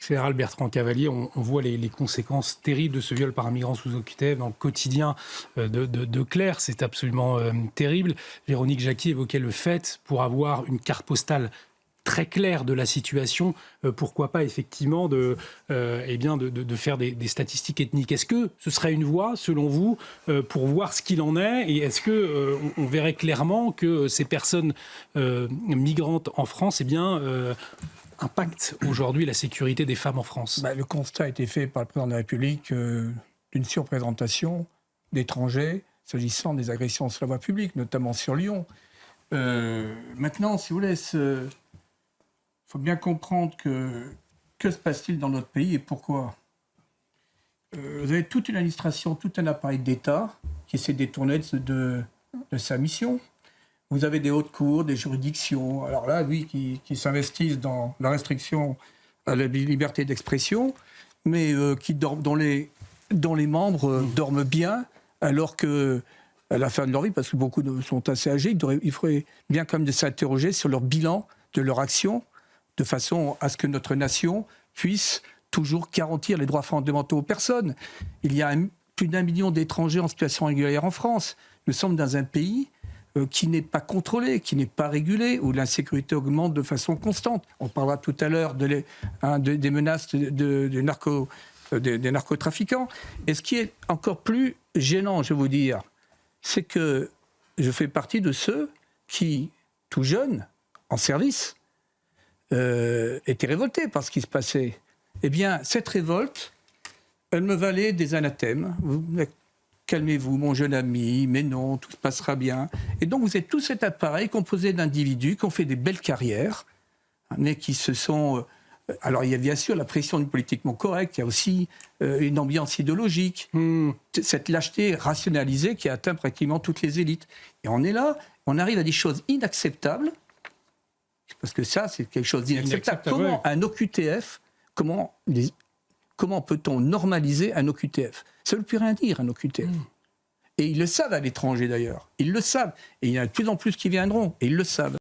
Général Bertrand Cavalier, on voit les conséquences terribles de ce viol par un migrant sous OQTF dans le quotidien de Claire. C'est absolument terrible. Véronique Jacquier évoquait le fait, pour avoir une carte postale très claire de la situation, pourquoi pas effectivement de faire des statistiques ethniques. Est-ce que ce serait une voie, selon vous, pour voir ce qu'il en est, et est-ce que on verrait clairement que ces personnes migrantes en France, impactent aujourd'hui la sécurité des femmes en France? Le constat a été fait par le président de la République d'une surreprésentation d'étrangers s'agissant des agressions sur la voie publique, notamment sur Lyon. Maintenant, si vous voulez, il faut bien comprendre que se passe-t-il dans notre pays et pourquoi. Vous avez toute une administration, tout un appareil d'État qui essaie de détourner de sa mission. Vous avez des hautes cours, des juridictions, alors là, oui, qui s'investissent dans la restriction à la liberté d'expression, mais dont les membres dorment bien, alors que à la fin de leur vie, parce que beaucoup sont assez âgés, il faudrait bien quand même de s'interroger sur leur bilan de leur action, de façon à ce que notre nation puisse toujours garantir les droits fondamentaux aux personnes. Il y a plus d'1 million d'étrangers en situation régulière en France. Nous sommes dans un pays qui n'est pas contrôlé, qui n'est pas régulé, où l'insécurité augmente de façon constante. On parlera tout à l'heure des menaces des narcotrafiquants. Et ce qui est encore plus gênant, je vais vous dire, c'est que je fais partie de ceux qui, tout jeunes, en service, étaient révoltés par ce qui se passait. Eh bien, cette révolte, elle me valait des anathèmes. Calmez-vous, mon jeune ami, mais non, tout se passera bien. Et donc, vous êtes tout cet appareil composé d'individus qui ont fait des belles carrières, mais qui se sont... Alors, il y a bien sûr la pression du politiquement correct, il y a aussi une ambiance idéologique, cette lâcheté rationalisée qui a atteint pratiquement toutes les élites. Et on est là, on arrive à des choses inacceptables, parce que ça, c'est quelque chose d'inacceptable. Comment un OQTF, comment peut-on normaliser un OQTF ? Ça ne veut plus rien dire, un OQTF. Et ils le savent à l'étranger, d'ailleurs. Ils le savent. Et il y en a de plus en plus qui viendront. Et ils le savent.